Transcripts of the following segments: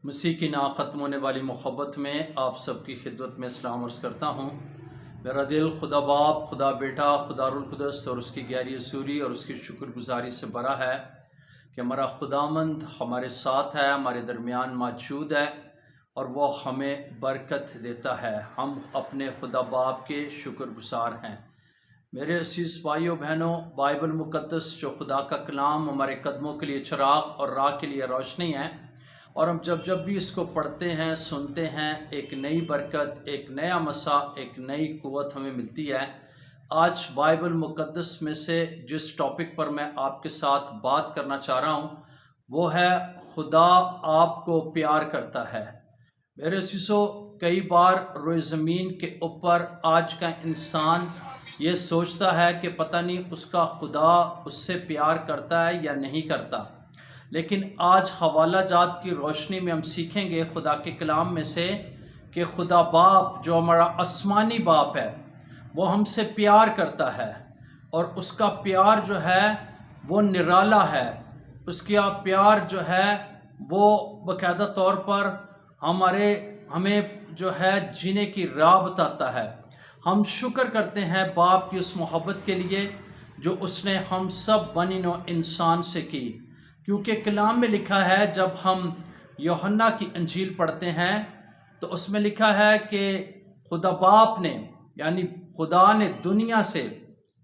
مسیح کی نا ختم ہونے والی محبت میں آپ سب کی خدمت میں سلام عرض کرتا ہوں۔ میرا دل خدا باپ، خدا بیٹا، خدا روح القدس اور اس کی گہری حضوری اور اس کی شکر گزاری سے بھرا ہے کہ ہمارا خداوند ہمارے ساتھ ہے، ہمارے درمیان موجود ہے اور وہ ہمیں برکت دیتا ہے۔ ہم اپنے خدا باپ کے شکر گزار ہیں۔ میرے عزیز بھائیوں بہنوں، بائبل مقدس جو خدا کا کلام ہمارے قدموں کے لیے چراغ اور راہ کے لیے روشنی ہے، اور ہم جب بھی اس کو پڑھتے ہیں، سنتے ہیں، ایک نئی برکت، ایک نیا مسا، ایک نئی قوت ہمیں ملتی ہے۔ آج بائبل مقدس میں سے جس ٹاپک پر میں آپ کے ساتھ بات کرنا چاہ رہا ہوں وہ ہے خدا آپ کو پیار کرتا ہے۔ میرے عزیزو، کئی بار روئے زمین کے اوپر آج کا انسان یہ سوچتا ہے کہ پتہ نہیں اس کا خدا اس سے پیار کرتا ہے یا نہیں کرتا، لیکن آج حوالہ جات کی روشنی میں ہم سیکھیں گے خدا کے کلام میں سے کہ خدا باپ جو ہمارا آسمانی باپ ہے وہ ہم سے پیار کرتا ہے، اور اس کا پیار جو ہے وہ نرالا ہے۔ اس کا پیار جو ہے وہ باقاعدہ طور پر ہمیں جو ہے جینے کی راہ بتاتا ہے۔ ہم شکر کرتے ہیں باپ کی اس محبت کے لیے جو اس نے ہم سب بنی نوع انسان سے کی، کیونکہ کلام میں لکھا ہے، جب ہم یوحنا کی انجیل پڑھتے ہیں تو اس میں لکھا ہے کہ خدا باپ نے یعنی خدا نے دنیا سے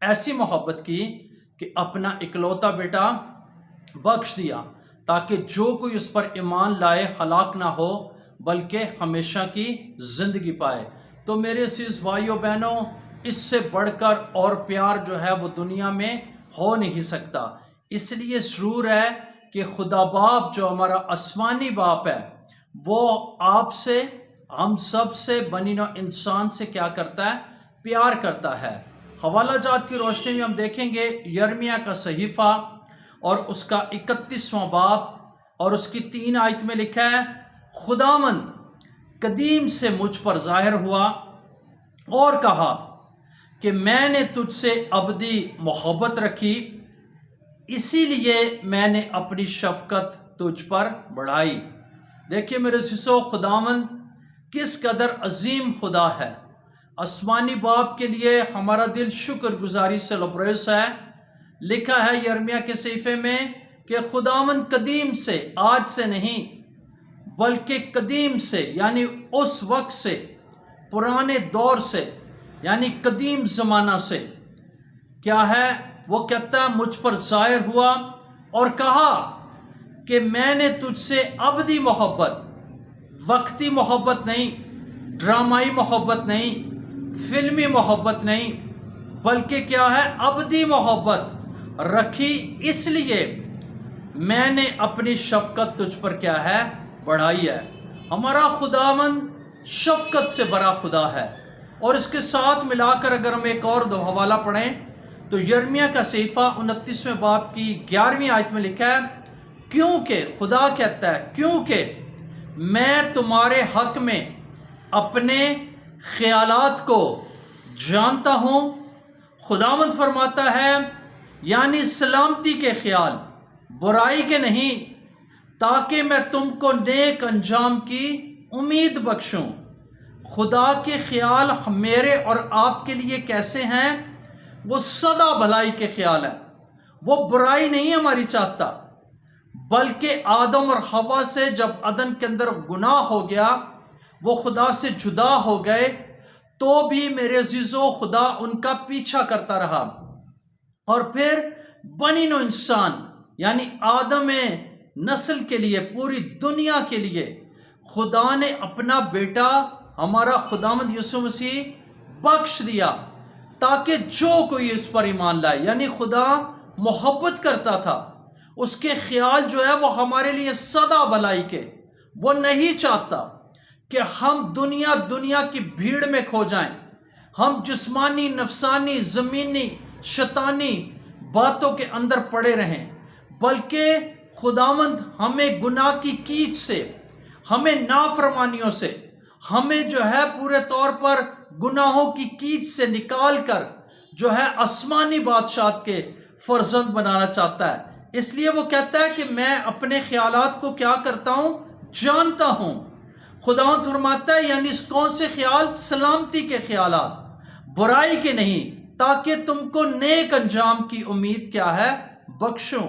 ایسی محبت کی کہ اپنا اکلوتا بیٹا بخش دیا تاکہ جو کوئی اس پر ایمان لائے ہلاک نہ ہو بلکہ ہمیشہ کی زندگی پائے۔ تو میرے عزیز بھائیوں بہنوں، اس سے بڑھ کر اور پیار جو ہے وہ دنیا میں ہو نہیں سکتا۔ اس لیے ضرور ہے کہ خدا باپ جو ہمارا آسمانی باپ ہے وہ آپ سے، ہم سب سے، بنی نوع انسان سے کیا کرتا ہے؟ پیار کرتا ہے۔ حوالہ جات کی روشنی میں ہم دیکھیں گے یرمیہ کا صحیفہ اور اس کا 31واں باب اور اس کی 3 آیت میں لکھا ہے، خداوند قدیم سے مجھ پر ظاہر ہوا اور کہا کہ میں نے تجھ سے ابدی محبت رکھی، اسی لیے میں نے اپنی شفقت تجھ پر بڑھائی۔ دیکھیے میرے عزیزو، خداوند کس قدر عظیم خدا ہے۔ آسمانی باپ کے لیے ہمارا دل شکر گزاری سے لبریز ہے۔ لکھا ہے یرمیہ کے صحیفے میں کہ خداوند قدیم سے، آج سے نہیں بلکہ قدیم سے یعنی اس وقت سے، پرانے دور سے یعنی قدیم زمانہ سے کیا ہے؟ وہ کہتا ہے مجھ پر ظاہر ہوا اور کہا کہ میں نے تجھ سے ابدی محبت، وقتی محبت نہیں، ڈرامائی محبت نہیں، فلمی محبت نہیں، بلکہ کیا ہے؟ ابدی محبت رکھی، اس لیے میں نے اپنی شفقت تجھ پر کیا ہے؟ بڑھائی ہے۔ ہمارا خداوند شفقت سے بڑا خدا ہے۔ اور اس کے ساتھ ملا کر اگر ہم ایک اور 2 حوالہ پڑھیں تو یرمیہ کا صحیفہ 29ویں باب کی 11ویں آیت میں لکھا ہے، کیونکہ خدا کہتا ہے کیونکہ میں تمہارے حق میں اپنے خیالات کو جانتا ہوں۔ خداوند فرماتا ہے یعنی سلامتی کے خیال، برائی کے نہیں، تاکہ میں تم کو نیک انجام کی امید بخشوں۔ خدا کے خیال میرے اور آپ کے لیے کیسے ہیں؟ وہ سدا بھلائی کے خیال ہیں۔ وہ برائی نہیں ہماری چاہتا، بلکہ آدم اور حوا سے جب عدن کے اندر گناہ ہو گیا، وہ خدا سے جدا ہو گئے، تو بھی میرے عزیزو خدا ان کا پیچھا کرتا رہا، اور پھر بنی نوع انسان یعنی آدم نسل کے لیے، پوری دنیا کے لیے خدا نے اپنا بیٹا ہمارا خداوند یسوع مسیح بخش دیا تاکہ جو کوئی اس پر ایمان لائے۔ یعنی خدا محبت کرتا تھا، اس کے خیال جو ہے وہ ہمارے لیے سدا بھلائی کے، وہ نہیں چاہتا کہ ہم دنیا کی بھیڑ میں کھو جائیں، ہم جسمانی، نفسانی، زمینی، شیطانی باتوں کے اندر پڑے رہیں، بلکہ خداوند ہمیں گناہ کی کیچ سے، ہمیں نافرمانیوں سے، ہمیں جو ہے پورے طور پر گناہوں کی کیچ سے نکال کر جو ہے آسمانی بادشاہت کے فرزند بنانا چاہتا ہے۔ اس لیے وہ کہتا ہے کہ میں اپنے خیالات کو کیا کرتا ہوں؟ جانتا ہوں۔ خداوند فرماتا ہے یعنی کون سے خیال؟ سلامتی کے خیالات، برائی کے نہیں، تاکہ تم کو نیک انجام کی امید کیا ہے؟ بخشوں۔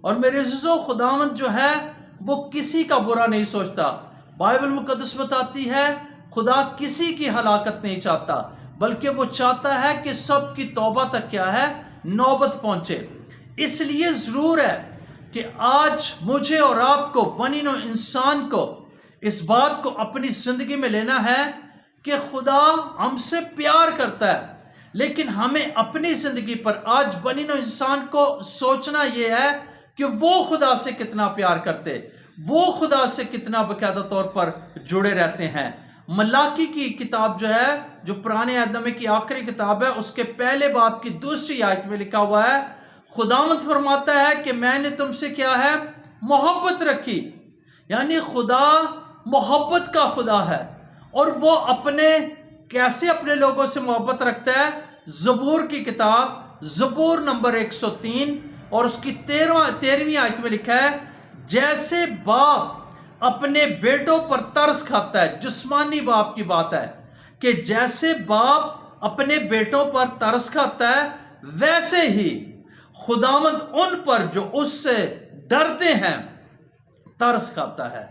اور میرے عزیزو، خداوند جو ہے وہ کسی کا برا نہیں سوچتا۔ بائبل مقدس بتاتی ہے خدا کسی کی ہلاکت نہیں چاہتا، بلکہ وہ چاہتا ہے کہ سب کی توبہ تک کیا ہے؟ نوبت پہنچے۔ اس لیے ضرور ہے کہ آج مجھے اور آپ کو، بنی نوع انسان کو، اس بات کو اپنی زندگی میں لینا ہے کہ خدا ہم سے پیار کرتا ہے، لیکن ہمیں اپنی زندگی پر آج بنی نوع انسان کو سوچنا یہ ہے کہ وہ خدا سے کتنا پیار کرتے، وہ خدا سے کتنا باقاعدہ طور پر جڑے رہتے ہیں۔ ملاکی کی کتاب جو ہے، جو پرانے عہد نامے کی آخری کتاب ہے، اس کے پہلے باب کی 2 آیت میں لکھا ہوا ہے، خداوند فرماتا ہے کہ میں نے تم سے کیا ہے؟ محبت رکھی۔ یعنی خدا محبت کا خدا ہے، اور وہ کیسے اپنے لوگوں سے محبت رکھتا ہے؟ زبور کی کتاب، زبور نمبر 103 اور اس کی 13ویں آیت میں لکھا ہے، جیسے باپ اپنے بیٹوں پر ترس کھاتا ہے، جسمانی باپ کی بات ہے کہ جیسے باپ اپنے بیٹوں پر ترس کھاتا ہے، ویسے ہی خداوند ان پر جو اس سے ڈرتے ہیں ترس کھاتا ہے۔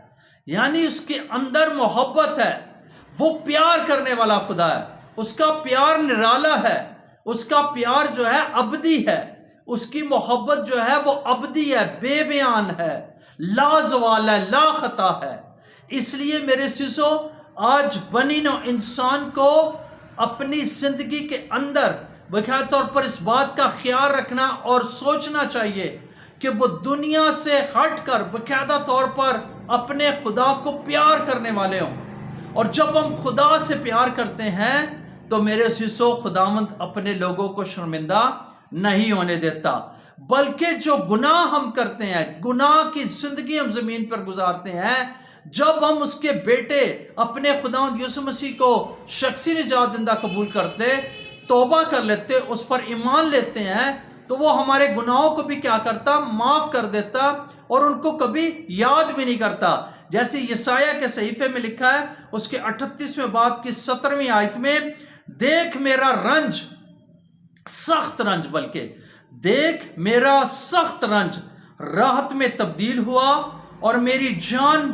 یعنی اس کے اندر محبت ہے، وہ پیار کرنے والا خدا ہے، اس کا پیار نرالا ہے، اس کا پیار جو ہے ابدی ہے، اس کی محبت جو ہے وہ ابدی ہے، بے بیان ہے، لا زوال ہے، لا خطا ہے۔ اس لیے میرے عزیزو، آج بنی نوع انسان کو اپنی زندگی کے اندر باقاعدہ طور پر اس بات کا خیال رکھنا اور سوچنا چاہیے کہ وہ دنیا سے ہٹ کر باقاعدہ طور پر اپنے خدا کو پیار کرنے والے ہوں۔ اور جب ہم خدا سے پیار کرتے ہیں تو میرے عزیزو، خداوند اپنے لوگوں کو شرمندہ نہیں ہونے دیتا، بلکہ جو گناہ ہم کرتے ہیں، گناہ کی زندگی ہم زمین پر گزارتے ہیں، جب ہم اس کے بیٹے اپنے خداوند یسوع مسیح کو شخصی نجات دہندہ قبول کرتے، توبہ کر لیتے، اس پر ایمان لیتے ہیں، تو وہ ہمارے گناہوں کو بھی کیا کرتا؟ معاف کر دیتا، اور ان کو کبھی یاد بھی نہیں کرتا۔ جیسے یسایہ کے صحیفے میں لکھا ہے، اس کے 38ویں باب کی 17ویں آیت میں، دیکھ میرا رنج، سخت رنج، بلکہ دیکھ میرا سخت رنج راحت میں تبدیل ہوا، اور میری جان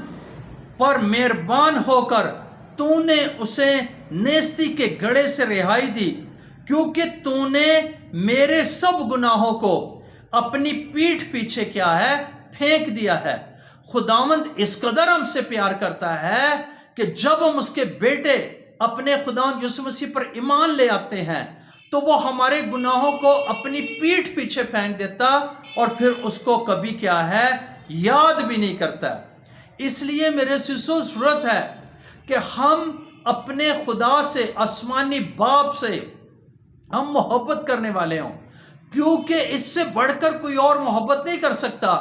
پر مہربان ہو کر تو نے اسے نیستی کے گڑھے سے رہائی دی، کیونکہ تو نے میرے سب گناہوں کو اپنی پیٹھ پیچھے کیا ہے؟ پھینک دیا ہے۔ خداوند اس قدر ہم سے پیار کرتا ہے کہ جب ہم اس کے بیٹے اپنے خداوند یسوع مسیح پر ایمان لے آتے ہیں تو وہ ہمارے گناہوں کو اپنی پیٹھ پیچھے پھینک دیتا، اور پھر اس کو کبھی کیا ہے؟ یاد بھی نہیں کرتا۔ اس لیے میرے عزیزو، ضرورت ہے کہ ہم اپنے خدا سے، آسمانی باپ سے ہم محبت کرنے والے ہوں، کیونکہ اس سے بڑھ کر کوئی اور محبت نہیں کر سکتا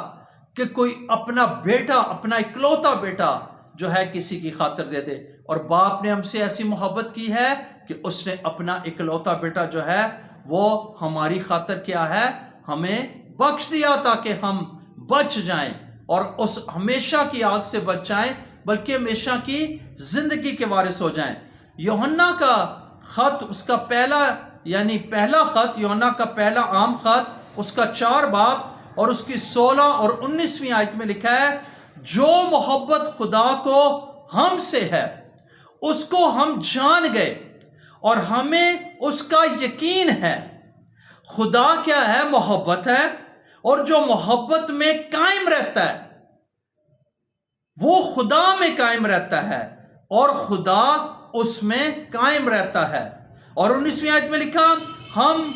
کہ کوئی اپنا بیٹا، اپنا اکلوتا بیٹا جو ہے کسی کی خاطر دے دے۔ اور باپ نے ہم سے ایسی محبت کی ہے کہ اس نے اپنا اکلوتا بیٹا جو ہے وہ ہماری خاطر کیا ہے؟ ہمیں بخش دیا، تاکہ ہم بچ جائیں، اور اس ہمیشہ کی آگ سے بچ جائیں، بلکہ ہمیشہ کی زندگی کے وارث ہو جائیں۔ یوحنا کا خط، اس کا پہلا خط، یوحنا کا پہلا عام خط، اس کا 4 باب اور اس کی 16 اور 19ویں آیت میں لکھا ہے، جو محبت خدا کو ہم سے ہے اس کو ہم جان گئے، اور ہمیں اس کا یقین ہے۔ خدا کیا ہے؟ محبت ہے، اور جو محبت میں قائم رہتا ہے وہ خدا میں قائم رہتا ہے، اور خدا اس میں قائم رہتا ہے۔ اور 19ویں آیت میں لکھا، ہم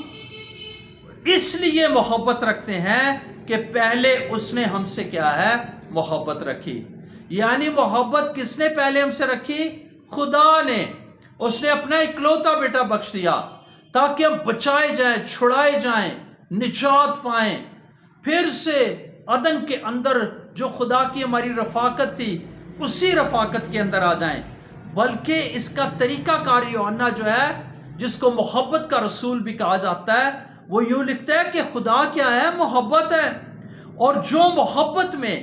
اس لیے محبت رکھتے ہیں کہ پہلے اس نے ہم سے کیا ہے؟ محبت رکھی۔ یعنی محبت کس نے پہلے ہم سے رکھی؟ خدا نے۔ اس نے اپنا اکلوتا بیٹا بخش دیا تاکہ ہم بچائے جائیں، چھڑائے جائیں، نجات پائیں، پھر سے عدن کے اندر جو خدا کی ہماری رفاقت تھی اسی رفاقت کے اندر آ جائیں۔ بلکہ اس کا طریقہ کار یوحنا جو ہے، جس کو محبت کا رسول بھی کہا جاتا ہے، وہ یوں لکھتا ہے کہ خدا کیا ہے؟ محبت ہے، اور جو محبت میں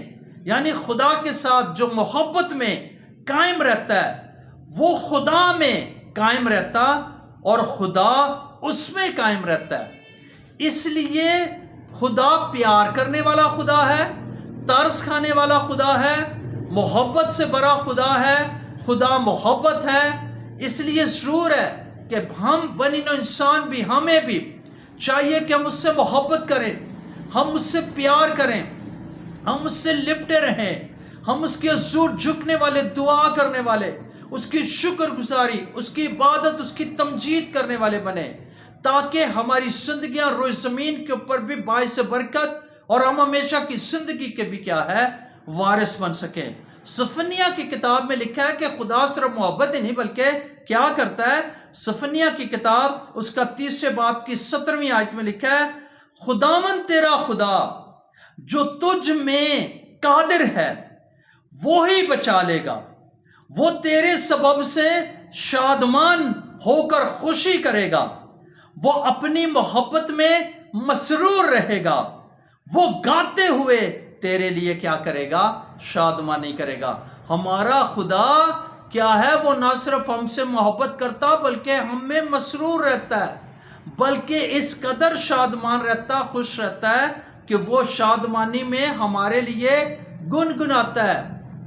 یعنی خدا کے ساتھ جو محبت میں قائم رہتا ہے وہ خدا میں قائم رہتا اور خدا اس میں قائم رہتا ہے۔ اس لیے خدا پیار کرنے والا خدا ہے، ترس کھانے والا خدا ہے، محبت سے بڑا خدا ہے، خدا محبت ہے۔ اس لیے ضرور ہے کہ ہم بنی نوع انسان بھی، ہمیں بھی چاہیے کہ ہم اس سے محبت کریں، ہم اس سے پیار کریں، ہم اس سے لپٹے رہیں، ہم اس کے حضور جھکنے والے، دعا کرنے والے، اس کی شکر گزاری، اس کی عبادت، اس کی تمجید کرنے والے بنے، تاکہ ہماری زندگیاں روئے زمین کے اوپر بھی باعث برکت اور ہم ہمیشہ کی زندگی کے بھی کیا ہے وارث بن سکیں۔ صفنیہ کی کتاب میں لکھا ہے کہ خدا صرف محبت ہی نہیں بلکہ کیا کرتا ہے۔ صفنیہ کی کتاب اس کا 3 باب کی 17ویں آیت میں لکھا ہے، خداوند تیرا خدا جو تجھ میں قادر ہے وہی بچا لے گا، وہ تیرے سبب سے شادمان ہو کر خوشی کرے گا، وہ اپنی محبت میں مسرور رہے گا، وہ گاتے ہوئے تیرے لیے کیا کرے گا، شادمانی کرے گا۔ ہمارا خدا کیا ہے، وہ نہ صرف ہم سے محبت کرتا بلکہ ہم میں مسرور رہتا ہے، بلکہ اس قدر شادمان رہتا، خوش رہتا ہے کہ وہ شادمانی میں ہمارے لیے گنگناتا ہے،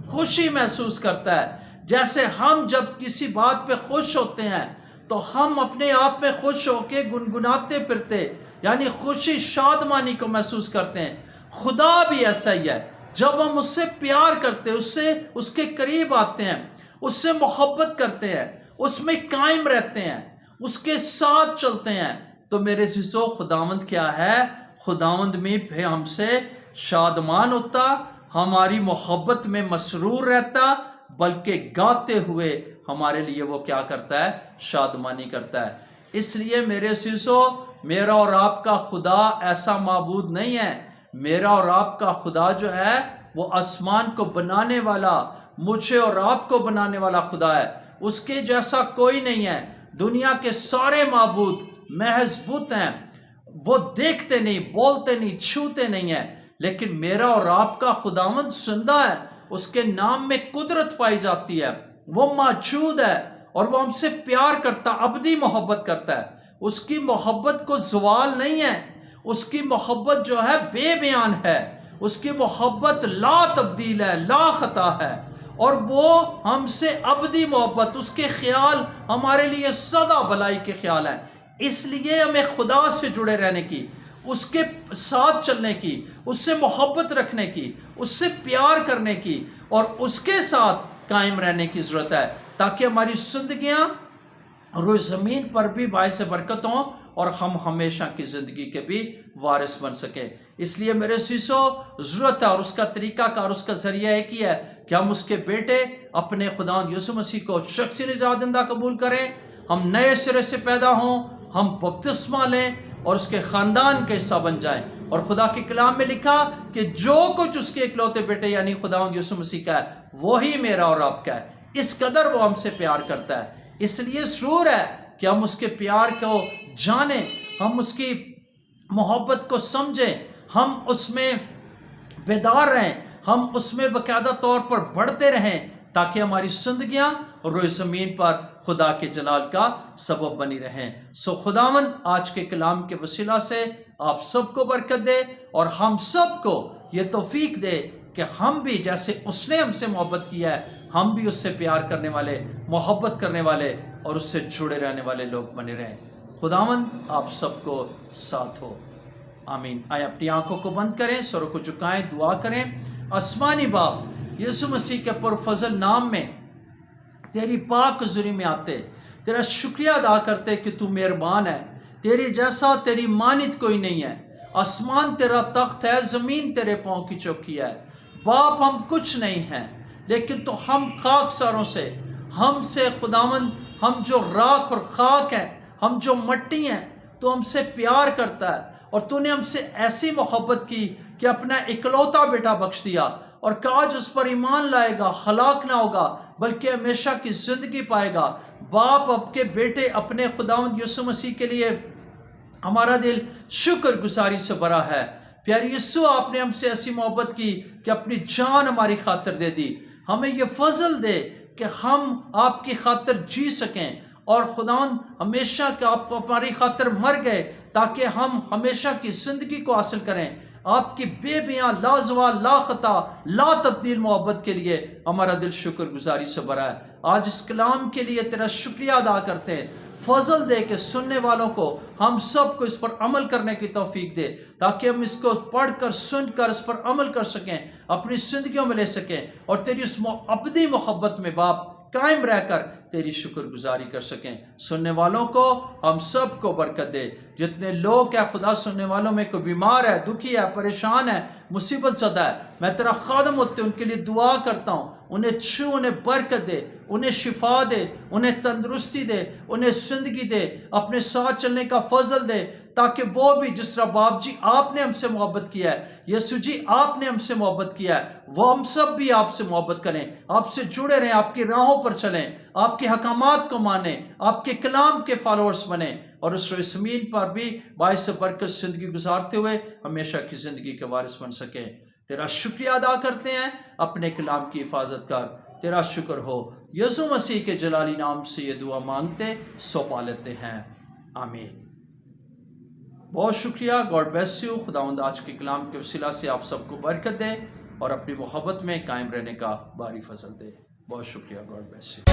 خوشی محسوس کرتا ہے۔ جیسے ہم جب کسی بات پہ خوش ہوتے ہیں تو ہم اپنے آپ میں خوش ہو کے گنگناتے پھرتے، یعنی خوشی شادمانی کو محسوس کرتے ہیں۔ خدا بھی ایسا ہی ہے، جب ہم اس سے پیار کرتے، اس کے قریب آتے ہیں، اس سے محبت کرتے ہیں، اس میں قائم رہتے ہیں، اس کے ساتھ چلتے ہیں، تو میرے عزیزو خداوند کیا ہے، خداوند میں بھی ہم سے شادمان ہوتا، ہماری محبت میں مسرور رہتا، بلکہ گاتے ہوئے ہمارے لیے وہ کیا کرتا ہے، شادمانی کرتا ہے۔ اس لیے میرے عزیزو، میرا اور آپ کا خدا ایسا معبود نہیں ہے۔ میرا اور آپ کا خدا جو ہے وہ آسمان کو بنانے والا، مجھے اور آپ کو بنانے والا خدا ہے، اس کے جیسا کوئی نہیں ہے۔ دنیا کے سارے معبود محض بت ہیں، وہ دیکھتے نہیں، بولتے نہیں، چھوتے نہیں ہیں، لیکن میرا اور آپ کا خداوند زندہ ہے، اس کے نام میں قدرت پائی جاتی ہے، وہ موجود ہے اور وہ ہم سے پیار کرتا، ابدی محبت کرتا ہے۔ اس کی محبت کو زوال نہیں ہے، اس کی محبت جو ہے بے بیان ہے، اس کی محبت لا تبدیل ہے، لا خطا ہے، اور وہ ہم سے ابدی محبت، اس کے خیال ہمارے لیے سدا بھلائی کے خیال ہیں۔ اس لیے ہمیں خدا سے جڑے رہنے کی، اس کے ساتھ چلنے کی، اس سے محبت رکھنے کی، اس سے پیار کرنے کی اور اس کے ساتھ قائم رہنے کی ضرورت ہے، تاکہ ہماری زندگیاں روئے زمین پر بھی باعث برکت ہوں اور ہم ہمیشہ کی زندگی کے بھی وارث بن سکیں۔ اس لیے میرے عزیزو ضرورت ہے، اور اس کا طریقہ کار، اس کا ذریعہ ایک ہی ہے کہ ہم اس کے بیٹے اپنے خداوند یسوع مسیح کو شخصی نجات دہندہ قبول کریں، ہم نئے سرے سے پیدا ہوں، ہم بپتسمہ لیں اور اس کے خاندان کا حصہ بن جائیں۔ اور خدا کے کلام میں لکھا کہ جو کچھ اس کے اکلوتے بیٹے یعنی خداوند یسوع مسیح کا ہے وہی میرا اور آپ کا ہے۔ اس قدر وہ ہم سے پیار کرتا ہے، اس لیے ضرور ہے کہ ہم اس کے پیار کو جانیں، ہم اس کی محبت کو سمجھیں، ہم اس میں بیدار رہیں، ہم اس میں باقاعدہ طور پر بڑھتے رہیں، تاکہ ہماری زندگیاں روئے زمین پر خدا کے جلال کا سبب بنی رہیں۔ سو خداوند آج کے کلام کے وسیلہ سے آپ سب کو برکت دے اور ہم سب کو یہ توفیق دے کہ ہم بھی جیسے اس نے ہم سے محبت کیا ہے، ہم بھی اس سے پیار کرنے والے، محبت کرنے والے اور اس سے جڑے رہنے والے لوگ بنے رہیں۔ خداوند آپ سب کو ساتھ ہو، آمین۔ آئے اپنی آنکھوں کو بند کریں، سروں کو جھکائیں، دعا کریں۔ آسمانی باپ، یسوع مسیح کے پرفضل نام میں تیری پاک حضوری میں آتے تیرا شکریہ ادا کرتے کہ تو مہربان ہے، تیری جیسا تیری مانند کوئی نہیں ہے۔ آسمان تیرا تخت ہے، زمین تیرے پاؤں کی چوکی ہے۔ باپ ہم کچھ نہیں ہیں، لیکن تو ہم خاکساروں سے، ہم سے خداوند، ہم جو راکھ اور خاک ہیں، ہم جو مٹی ہیں، تو ہم سے پیار کرتا ہے، اور تو نے ہم سے ایسی محبت کی کہ اپنا اکلوتا بیٹا بخش دیا، اور کاج اس پر ایمان لائے گا ہلاک نہ ہوگا بلکہ ہمیشہ کی زندگی پائے گا۔ باپ اب کے بیٹے اپنے خداوند یسوع مسیح کے لیے ہمارا دل شکر گزاری سے بھرا ہے۔ پیارے یسوع آپ نے ہم سے ایسی محبت کی کہ اپنی جان ہماری خاطر دے دی. ہمیں یہ فضل دے کہ ہم آپ کی خاطر جی سکیں، اور خداوند ہمیشہ کہ آپ ہماری خاطر مر گئے تاکہ ہم ہمیشہ کی زندگی کو حاصل کریں. آپ کی بے بیاں لازوال لا خطا لا تبدیل محبت کے لیے ہمارا دل شکر گزاری سے بھرا ہے. آج اس کلام کے لیے تیرا شکریہ ادا کرتے ہیں. فضل دے کہ سننے والوں کو، ہم سب کو اس پر عمل کرنے کی توفیق دے تاکہ ہم اس کو پڑھ کر سن کر اس پر عمل کر سکیں، اپنی زندگیوں میں لے سکیں، اور تیری اس ابدی محبت میں باپ قائم رہ کر تیری شکر گزاری کر سکیں. سننے والوں کو ہم سب کو برکت دے. جتنے لوگ کیا خدا سننے والوں میں کوئی بیمار ہے، دکھی ہے، پریشان ہے، مصیبت زدہ ہے، میں تیرا خادم ہوتے ان کے لیے دعا کرتا ہوں. انہیں چھو، انہیں برکت دے، انہیں شفا دے، انہیں تندرستی دے، انہیں زندگی دے، اپنے ساتھ چلنے کا فضل دے تاکہ وہ بھی جس طرح باپ جی آپ نے ہم سے محبت کیا ہے، یسوع جی آپ نے ہم سے محبت کیا ہے، وہ ہم سب بھی آپ سے محبت کریں، آپ سے جڑے رہیں، آپ کی راہوں پر چلیں، آپ کے حکامات کو مانیں، آپ کے کلام کے فالوورز بنیں، اور اس روئے زمین پر بھی باعث برکت زندگی گزارتے ہوئے ہمیشہ کی زندگی کے وارث بن سکیں. تیرا شکریہ ادا کرتے ہیں. اپنے کلام کی حفاظت کر. تیرا شکر ہو. یسوع مسیح کے جلالی نام سے یہ دعا مانگتے سونپا لیتے ہیں، آمین. بہت شکریہ. God bless you. خداوند آج کے کلام کے وسیلہ سے آپ سب کو برکت دے اور اپنی محبت میں قائم رہنے کا باری فضل دے. بہت شکریہ. God bless you.